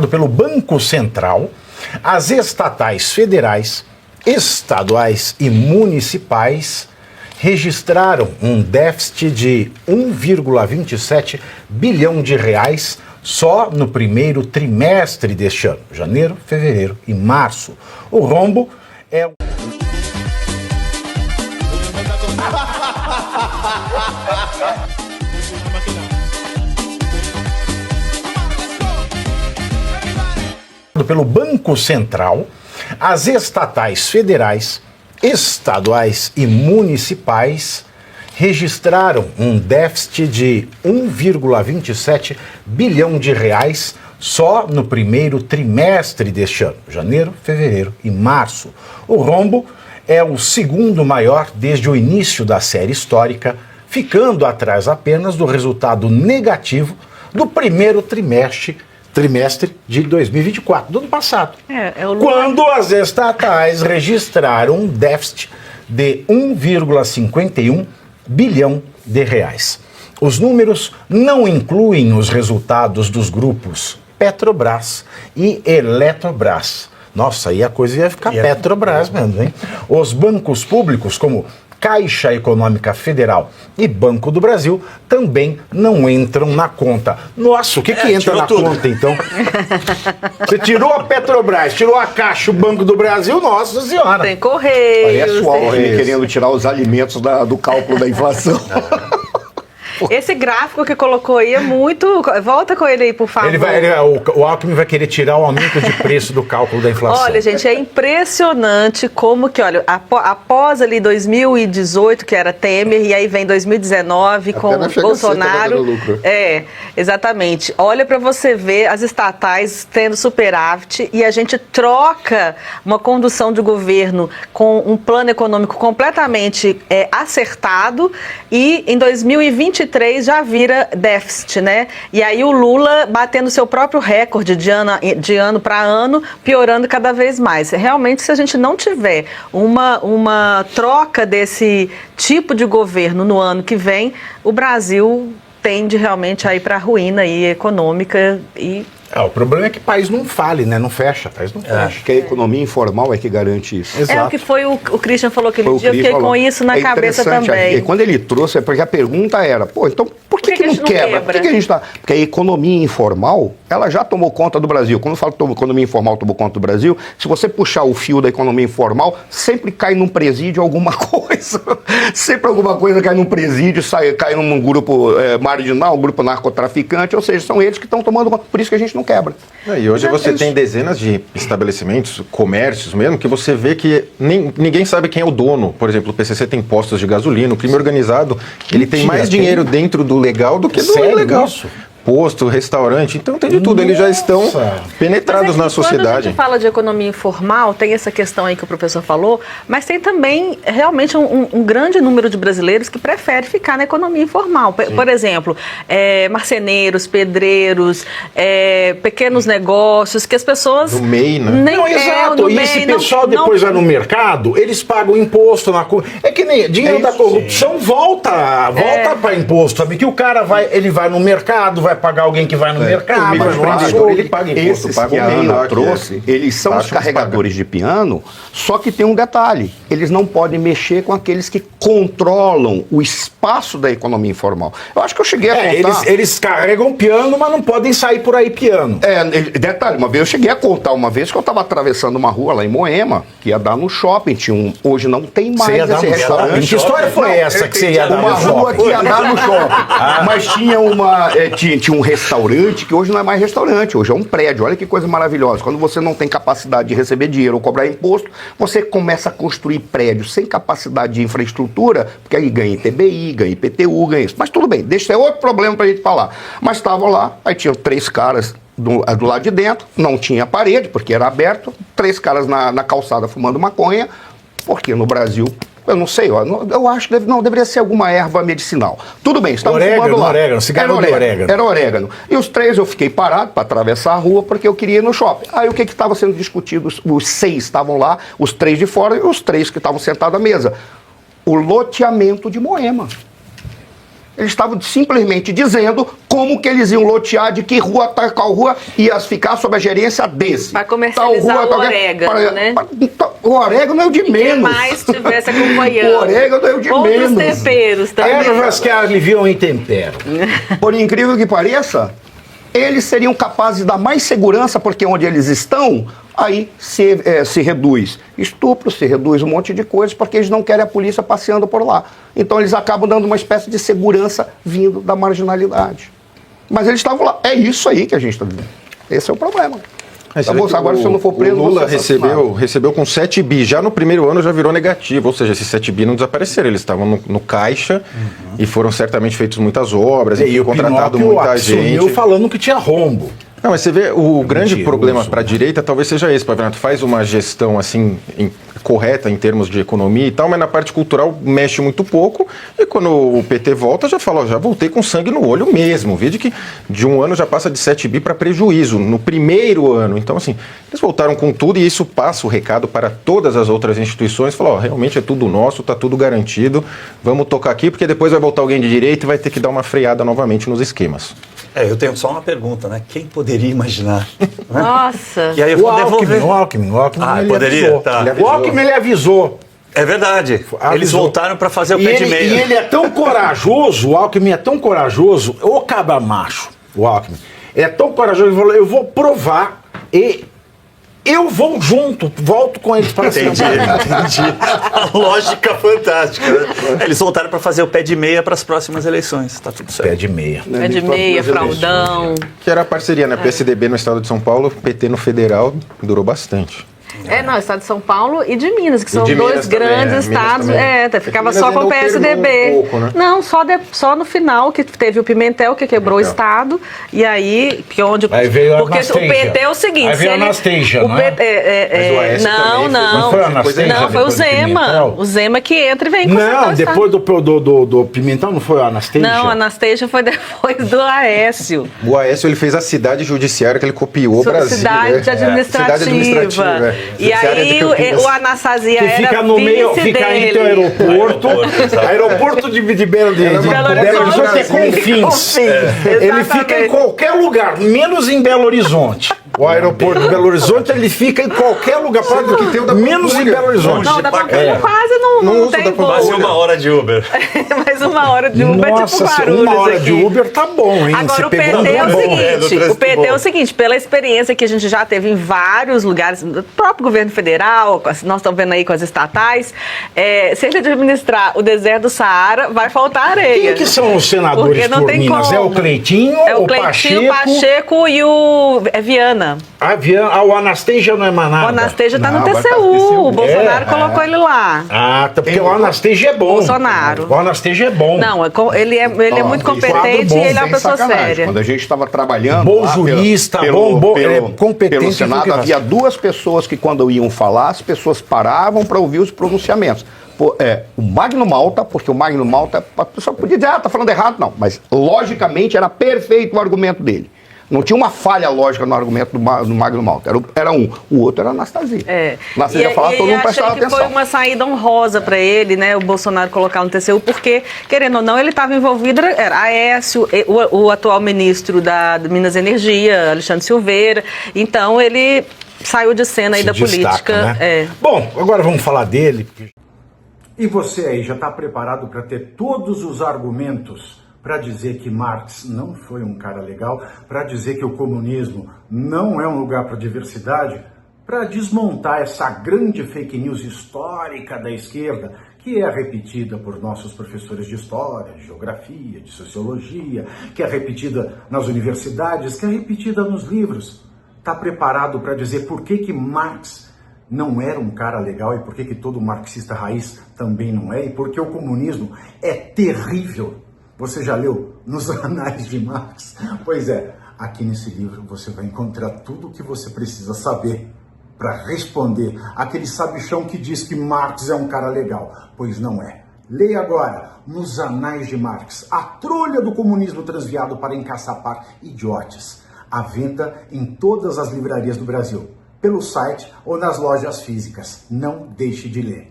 Pelo Banco Central, as estatais federais, estaduais e municipais registraram um déficit de 1,27 bilhão de reais só no primeiro trimestre deste ano, janeiro, fevereiro e março. O rombo é pelo Banco Central, as estatais federais, estaduais e municipais registraram um déficit de 1,27 bilhão de reais só no primeiro trimestre deste ano, janeiro, fevereiro e março. O rombo é o segundo maior desde o início da série histórica, ficando atrás apenas do resultado negativo do primeiro trimestre de 2024, do ano passado, quando as estatais registraram um déficit de 1,51 bilhão de reais. Os números não incluem os resultados dos grupos Petrobras e Eletrobras. Nossa, aí a coisa ia ficar Petrobras mesmo, hein? Os bancos públicos, como Caixa Econômica Federal e Banco do Brasil, também não entram na conta. Nossa, o que entra na conta, então? Você tirou a Petrobras, tirou a Caixa, o Banco do Brasil, nossa senhora. Tem Correios. Parece o Alckmin querendo tirar os alimentos do cálculo da inflação. Esse gráfico que colocou aí é muito... Volta com ele aí, por favor. O Alckmin vai querer tirar o aumento de preço do cálculo da inflação. Olha, gente, é impressionante como que, olha, após ali 2018, que era Temer, e aí vem 2019 com Bolsonaro. Exatamente. Olha para você ver as estatais tendo superávit e a gente troca uma condução de governo com um plano econômico completamente acertado e em 2023 já vira déficit, né? E aí o Lula batendo seu próprio recorde de ano para ano, piorando cada vez mais. Realmente, se a gente não tiver uma troca desse tipo de governo no ano que vem, o Brasil tende realmente a ir para a ruína aí, econômica e... O problema é que o país não fale, né? Não fecha, o país não fecha. Acho que a economia informal é que garante isso. Exato. É o que foi o Christian falou aquele dia, eu fiquei com isso na cabeça também. E quando ele trouxe, é porque a pergunta era, então por que não quebra? Por que a gente tá... Porque a economia informal, ela já tomou conta do Brasil. Quando eu falo que a economia informal tomou conta do Brasil, se você puxar o fio da economia informal, sempre cai num presídio alguma coisa. Sempre alguma coisa cai num presídio, cai num grupo marginal, um grupo narcotraficante, ou seja, são eles que estão tomando conta. Por isso que a gente não quebra. E hoje você tem dezenas de estabelecimentos, comércios mesmo, que você vê que ninguém sabe quem é o dono. Por exemplo, o PCC tem postos de gasolina, o crime organizado, ele tem mais dinheiro dentro do legal do que do ilegal. Isso? Posto, restaurante, então tem de tudo, eles já estão penetrados na sociedade. Quando a gente fala de economia informal, tem essa questão aí que o professor falou, mas tem também realmente um grande número de brasileiros que prefere ficar na economia informal. Por exemplo, marceneiros, pedreiros, pequenos negócios, que as pessoas... No MEI, né? Exato, e esse pessoal depois vai no mercado, eles pagam imposto na... É que nem dinheiro da corrupção volta para imposto, sabe? Que o cara ele vai no mercado, vai pagar alguém que vai no mercado, ele paga imposto. Esses que a Ana trouxe, eles são os carregadores de piano, só que tem um detalhe, eles não podem mexer com aqueles que controlam o espaço da economia informal. Eu acho que eu cheguei a contar... Eles carregam piano, mas não podem sair por aí piano. Detalhe, uma vez eu cheguei a contar que eu estava atravessando uma rua lá em Moema, que ia dar no shopping, hoje não tem mais esse restaurante. Que história foi essa que você ia dar no shopping? Uma rua que ia dar no shopping, mas tinha um restaurante que hoje não é mais restaurante, hoje é um prédio. Olha que coisa maravilhosa. Quando você não tem capacidade de receber dinheiro ou cobrar imposto, você começa a construir prédios sem capacidade de infraestrutura, porque aí ganha ITBI, ganha IPTU, ganha isso. Mas tudo bem, deixa é outro problema pra gente falar. Mas estavam lá, aí tinham 3 caras do lado de dentro, não tinha parede, porque era aberto, 3 caras na calçada fumando maconha, porque no Brasil... Eu não sei, eu acho que deveria ser alguma erva medicinal. Tudo bem, estavam fumando lá. Cigarro de orégano. Era orégano. E os 3 eu fiquei parado para atravessar a rua porque eu queria ir no shopping. Aí o que estava sendo discutido? Os 6 estavam lá, os 3 de fora e os 3 que estavam sentados à mesa. O loteamento de Moema. Eles estavam simplesmente dizendo como que eles iam lotear, de que rua, tal rua, ia ficar sob a gerência desse. Para comercializar o orégano, né? O orégano é o de menos. Quem mais estivesse acompanhando. O orégano é o de menos. Outros temperos também. Ervas que aliviam em tempero. Por incrível que pareça, eles seriam capazes de dar mais segurança, porque onde eles estão, aí se reduz estupro, se reduz um monte de coisas, porque eles não querem a polícia passeando por lá. Então eles acabam dando uma espécie de segurança vindo da marginalidade. Mas eles estavam lá. É isso aí que a gente está vivendo. Esse é o problema. Agora, se eu não for preso, o Lula recebeu com 7 bi. Já no primeiro ano já virou negativo. Ou seja, esses 7 bi não desapareceram. Eles estavam no caixa e foram certamente feitas muitas obras. E foi contratado muita gente. Assumiu falando que tinha rombo. Não, mas você vê, o grande problema para a direita talvez seja esse, Pavinato. Faz uma gestão assim correta em termos de economia e tal, mas na parte cultural mexe muito pouco. E quando o PT volta, já fala, já voltei com sangue no olho mesmo. Vide que de um ano já passa de 7 bi para prejuízo, no primeiro ano. Então, assim, eles voltaram com tudo e isso passa o recado para todas as outras instituições. Falou, realmente é tudo nosso, está tudo garantido, vamos tocar aqui, porque depois vai voltar alguém de direita e vai ter que dar uma freada novamente nos esquemas. Eu tenho só uma pergunta, né? Quem poderia imaginar? Nossa! E aí eu vou devolver. O Alckmin ele poderia? Avisou. Tá. O Alckmin ele avisou. É verdade. Avisou. Eles voltaram para fazer o pé de meia. E ele é tão corajoso, o Alckmin é tão corajoso, o cabamacho, o Alckmin, é tão corajoso, ele falou, eu vou provar e eu vou junto, volto com eles para cima. Entendi. A lógica fantástica. Né? Eles voltaram para fazer o pé de meia para as próximas eleições. Tá tudo certo. Pé de meia. Pé de meia, fraldão. Que era a parceria, né? PSDB no estado de São Paulo, PT no federal, durou bastante. Não, estado de São Paulo e de Minas, que são de dois Minas grandes também, estados. Ficava Minas só com o ainda PSDB. um pouco, né? Não, só no final que teve o Pimentel, que quebrou o estado. E aí, que onde. Aí veio a porque Anastasia. o PT é o seguinte. Aí veio a Anastasia, não é? Não. Não foi a Anastasia, Não, foi o Zema. O Zema que entra e vem com Não, depois do Pimentel não foi a Anastasia? Não, a Anastasia foi depois do Aécio. O Aécio ele fez a cidade judiciária que ele copiou o Brasil. Cidade administrativa. Cidade administrativa. E aí o Anastasia que fica era no meio, vice fica dele. entre o aeroporto. Aeroporto de Belo Horizonte é Confins. Ele fica em qualquer lugar, menos em Belo Horizonte. O aeroporto de Belo Horizonte, ele fica em qualquer lugar, menos em Belo Horizonte. Não, da Pampulha quase não tem voo. Quase 1 hora de Uber. Mais 1 hora de Uber Nossa, é tipo Guarulhos 1 hora aqui. de Uber tá bom, hein? Agora, Você o PT pegou é o bom. seguinte, pela experiência que a gente já teve em vários lugares, do próprio governo federal, nós estamos vendo aí com as estatais, se ele administrar o deserto do Saara, vai faltar areia. Quem que são os senadores Porque não por tem Minas? como. É o Cleitinho, o Cleitinho, Pacheco e o Viana. O Anastasia não é Manada. O Anastasia está no Não, vai TCU, pra TCU. o Bolsonaro colocou ele lá. Tá, porque o Anastasia é bom. Bolsonaro. O Anastasia é bom. Não, ele é muito competente bom, e ele é uma Sem pessoa sacanagem. séria. Quando a gente estava trabalhando Bom lá jurista, ele é competente. pelo Senado, havia 2 pessoas que quando iam falar, as pessoas paravam para ouvir os pronunciamentos. O Magno Malta, porque o Magno Malta, a pessoa podia dizer, tá falando errado, não. Mas, logicamente, era perfeito o argumento dele. Não tinha uma falha lógica no argumento do Magno Malta. Era um. O outro era a Anastasia. Anastasia falava, todo mundo prestava atenção. Foi uma saída honrosa para ele, né? O Bolsonaro colocar no TCU, porque, querendo ou não, ele estava envolvido, era Aécio, o atual ministro da Minas e Energia, Alexandre Silveira. Então, ele saiu de cena aí da política. Né? Bom, agora vamos falar dele. E você aí, já está preparado para ter todos os argumentos para dizer que Marx não foi um cara legal, para dizer que o comunismo não é um lugar para diversidade, para desmontar essa grande fake news histórica da esquerda, que é repetida por nossos professores de história, de geografia, de sociologia, que é repetida nas universidades, que é repetida nos livros. Está preparado para dizer por que Marx não era um cara legal e por que todo marxista raiz também não é, e porque o comunismo é terrível? Você já leu Nos Anais de Marx? Pois é, aqui nesse livro você vai encontrar tudo o que você precisa saber para responder aquele sabichão que diz que Marx é um cara legal. Pois não é. Leia agora Nos Anais de Marx, a trolha do comunismo transviado para encaçapar idiotes. À venda em todas as livrarias do Brasil, pelo site ou nas lojas físicas. Não deixe de ler.